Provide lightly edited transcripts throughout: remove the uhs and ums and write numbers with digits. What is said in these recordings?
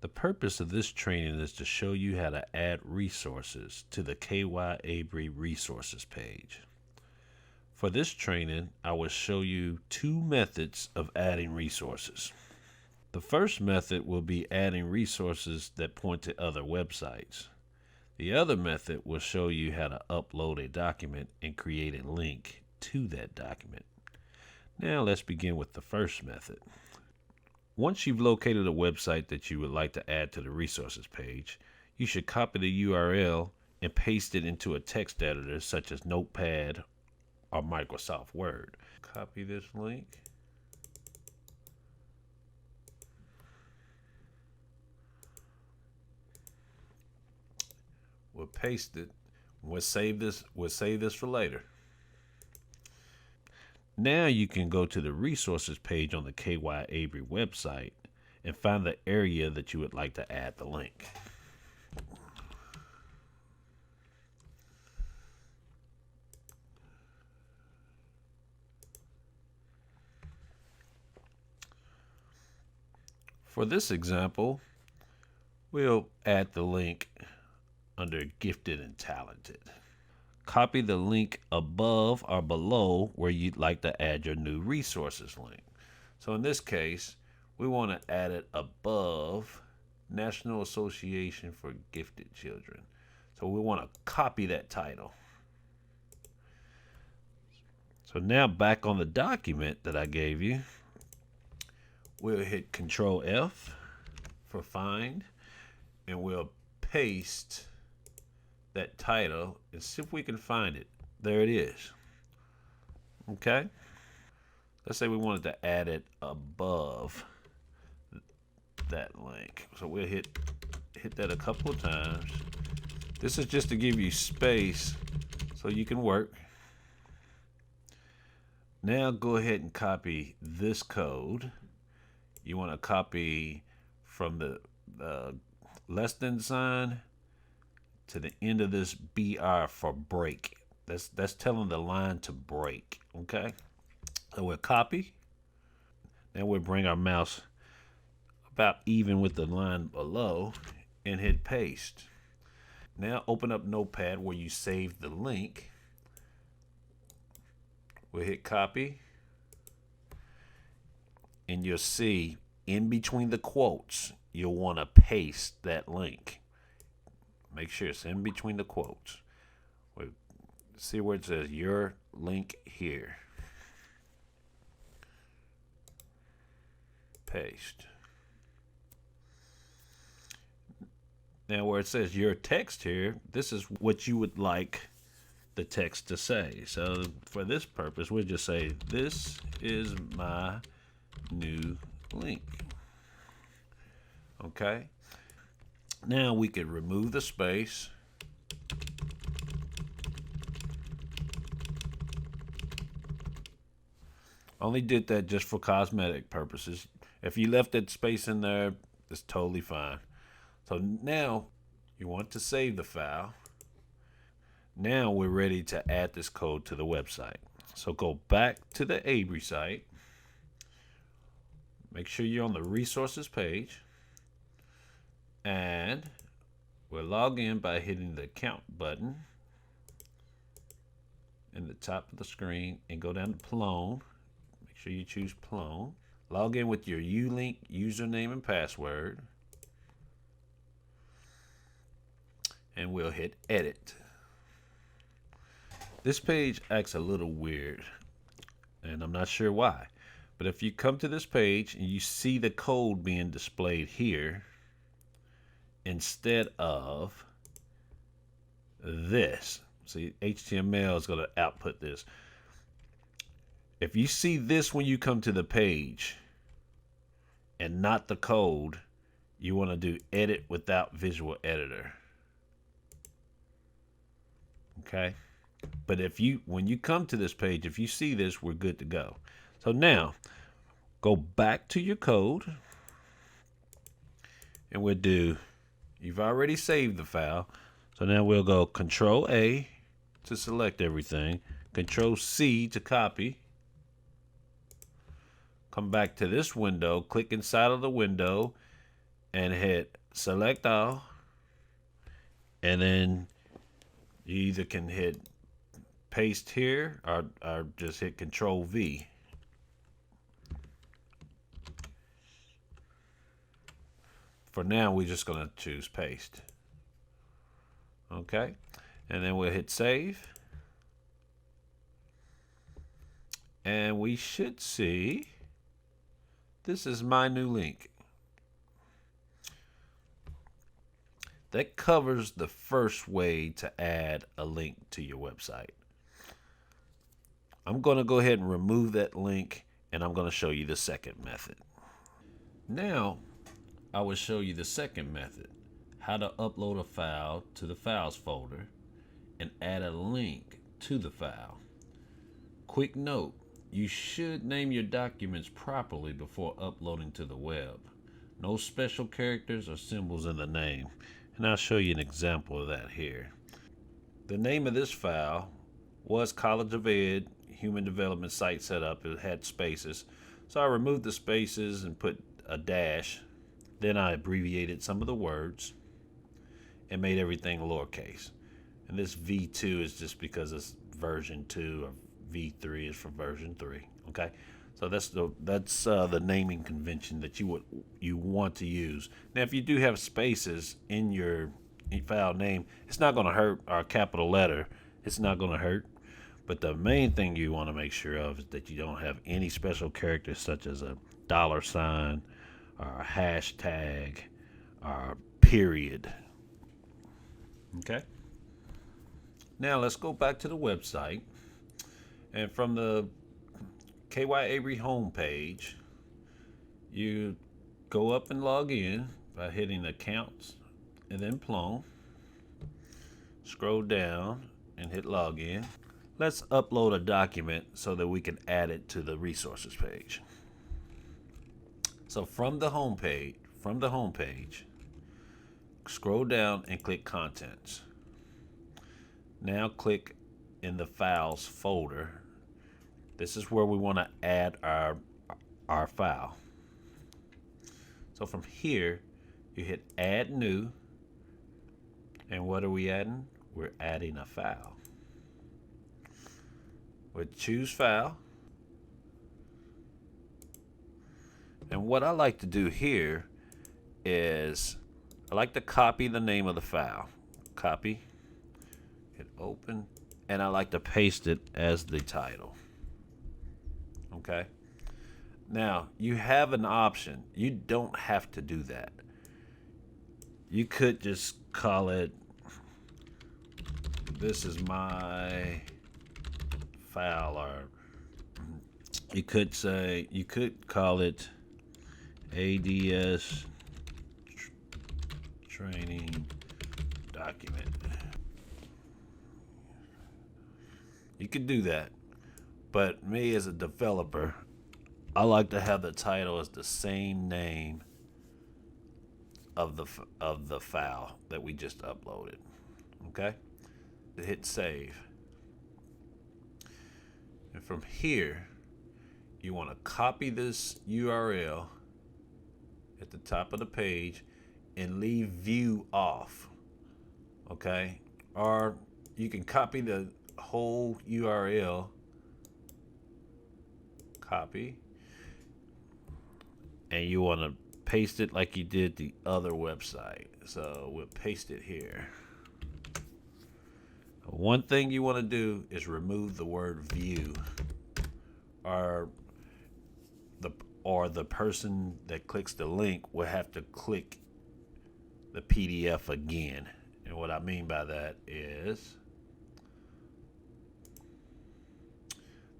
The purpose of this training is to show you how to add resources to the KYABRI resources page. For this training, I will show you two methods of adding resources. The first method will be adding resources that point to other websites. The other method will show you how to upload a document and create a link to that document. Now let's begin with the first method. Once you've located a website that you would like to add to the resources page, you should copy the URL and paste it into a text editor such as Notepad or Microsoft Word. Copy this link. We'll paste it. We'll save this for later. Now you can go to the resources page on the KYABRI website and find the area that you would like to add the link. For this example, we'll add the link under Gifted and Talented. Copy the link above or below where you'd like to add your new resources link. So in this case, we want to add it above National Association for Gifted Children. So we want to copy that title. So now back on the document that I gave you, we'll hit Control F for find, and we'll paste that title and see if we can find it. There it is. Okay. Let's say we wanted to add it above that link. So we'll hit that a couple of times. This is just to give you space so you can work. Now go ahead and copy this code. You want to copy from the less than sign to the end of this BR for break. That's telling the line to break. Okay. So we'll copy. Then we'll bring our mouse about even with the line below and hit paste. Now open up Notepad where you saved the link. We'll hit copy. And you'll see in between the quotes, you'll want to paste that link. Make sure it's in between the quotes. We'll see where it says your link here. Paste. Now where it says your text here, this is what you would like the text to say. So for this purpose, we'll just say, this is my new link. Okay. Now we could remove the space. Only did that just for cosmetic purposes. If you left that space in there, it's totally fine. So now you want to save the file. Now we're ready to add this code to the website. So go back to the ABRI site. Make sure you're on the resources page. And we'll log in by hitting the account button in the top of the screen and go down to Plone. Make sure you choose Plone. Log in with your Ulink username and password. And we'll hit edit. This page acts a little weird, and I'm not sure why. But if you come to this page and you see the code being displayed here, instead of this, see, HTML is going to output this. If you see this when you come to the page and not the code, you want to do edit without visual editor. Okay. But when you come to this page, if you see this, we're good to go. So now go back to your code and we'll do, you've already saved the file. So now we'll go Control A to select everything, Control C to copy. Come back to this window, click inside of the window and hit select all, and then you either can hit paste here or just hit Control V. For now, we're just going to choose paste. Okay, and then we'll hit save, and we should see this is my new link. That covers the first way to add a link to your website. I'm going to go ahead and remove that link, and I'm going to show you the second method. Now, I will show you the second method, how to upload a file to the files folder and add a link to the file. Quick note, you should name your documents properly before uploading to the web. No special characters or symbols in the name, and I'll show you an example of that here. The name of this file was College of Ed Human Development Site Setup. It had spaces, so I removed the spaces and put a dash. Then I abbreviated some of the words and made everything lowercase. And this V2 is just because it's version 2, or V3 is for version 3. Okay, so that's the naming convention that you want to use. Now, if you do have spaces in your file name, it's not going to hurt, or a capital letter. It's not going to hurt. But the main thing you want to make sure of is that you don't have any special characters such as a $sign or a hashtag or period. Okay. Now let's go back to the website, and from the KYABRI homepage, you go up and log in by hitting accounts and then Plum. Scroll down and hit login. Let's upload a document so that we can add it to the resources page. So from the homepage, scroll down and click contents. Now click in the files folder. This is where we want to add our file. So from here, you hit add new, and what are we adding? We're adding a file. We'll choose file. And what I like to do here is I like to copy the name of the file. Copy, hit open, and I like to paste it as the title. Okay. Now, you have an option. You don't have to do that. You could just call it, this is my file, or you could call it ADS training document. You could do that. But me as a developer, I like to have the title as the same name of the file that we just uploaded. Okay? Hit save. And from here, you want to copy this URL at the top of the page and leave view off. Okay? Or you can copy the whole URL. Copy. And you want to paste it like you did the other website. So we'll paste it here. One thing you want to do is remove the word view, or the person that clicks the link will have to click the PDF again. And what I mean by that is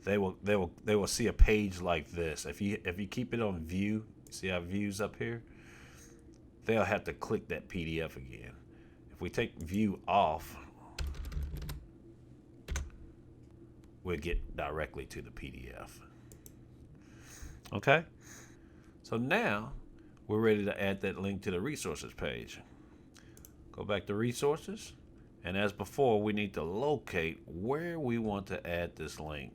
they will see a page like this. If you keep it on view, see how view's up here? They'll have to click that PDF again. If we take view off, we'll get directly to the PDF. Okay? So now we're ready to add that link to the resources page. Go back to resources, and as before, we need to locate where we want to add this link.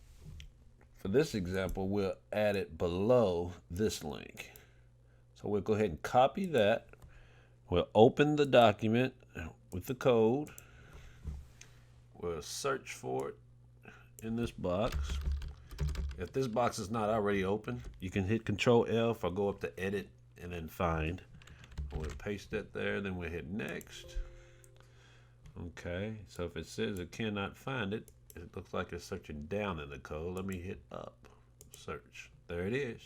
For this example, we'll add it below this link. So we'll go ahead and copy that, We'll open the document with the code. We'll search for it in this box. If this box is not already open, you can hit Control F or go up to Edit and then Find. We'll paste that there, then we'll hit Next. Okay, so if it says it cannot find it, it looks like it's searching down in the code. Let me hit up, search. There it is.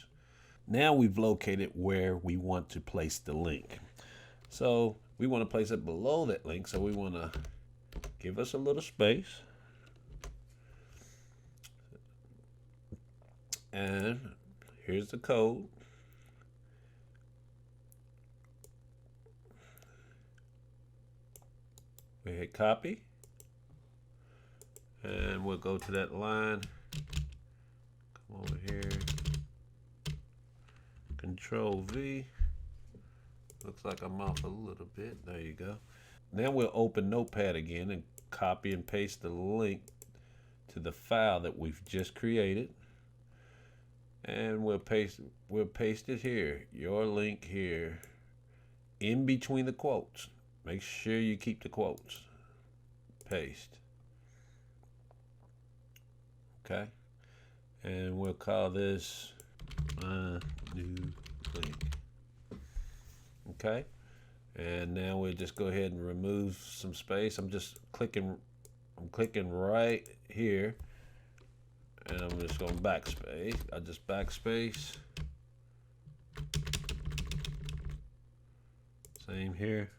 Now we've located where we want to place the link. So we want to place it below that link, so we want to give us a little space. And here's the code. We hit copy. And we'll go to that line. Come over here. Control V. Looks like I'm off a little bit. There you go. Now we'll open Notepad again and copy and paste the link to the file that we've just created. And we'll paste it here. Your link here in between the quotes. Make sure you keep the quotes. Paste. Okay. And we'll call this my new link. Okay. And now we'll just go ahead and remove some space. I'm clicking right here. And I'm just going backspace. I just backspace. Same here.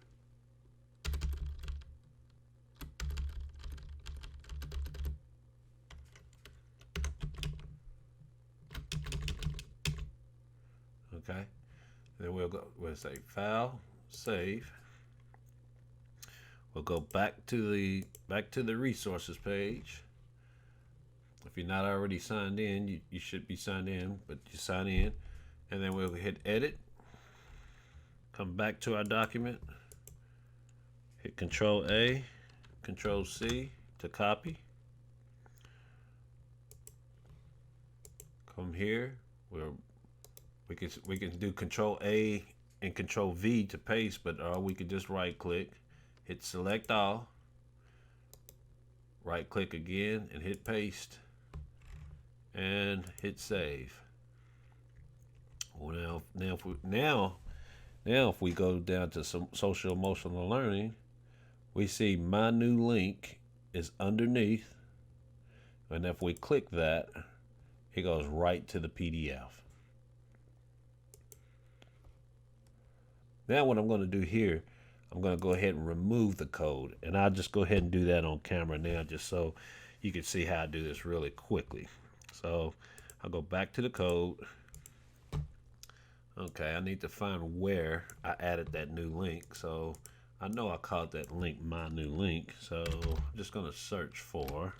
Okay. Then we'll say File, Save. We'll go back to the resources page. If you're not already signed in, you should be signed in, but you sign in. And then we'll hit Edit. Come back to our document. Hit Control A, Control C to copy. Come here. We can do Control A and Control V to paste, but we can just right click, hit Select All, right click again and hit Paste, and hit Save. Well, now if we go down to some social emotional learning, we see my new link is underneath, and if we click that, it goes right to the PDF. Now what I'm going to do here, I'm going to go ahead and remove the code, and I'll just go ahead and do that on camera now just so you can see how I do this really quickly. So I'll go back to the code. Okay, I need to find where I added that new link. So I know I called that link my new link. So I'm just going to search for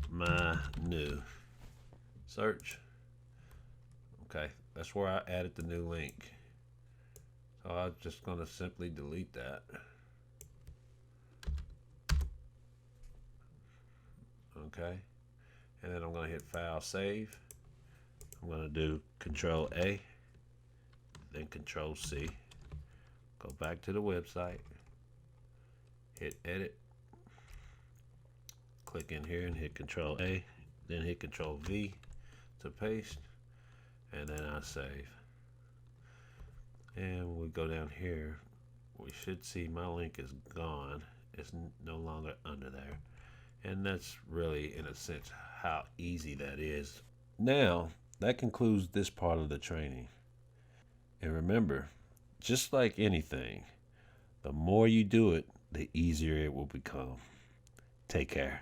my new. Search. Okay, that's where I added the new link. So I'm just going to simply delete that. Okay, and then I'm going to hit File, Save. I'm going to do Control A, then Control C. Go back to the website, hit Edit, click in here and hit Control A, then hit Control V to paste, and then I save. And when we go down here, we should see my link is gone. It's no longer under there. And that's really, in a sense, how easy that is. Now, that concludes this part of the training. And remember, just like anything, the more you do it, the easier it will become. Take care.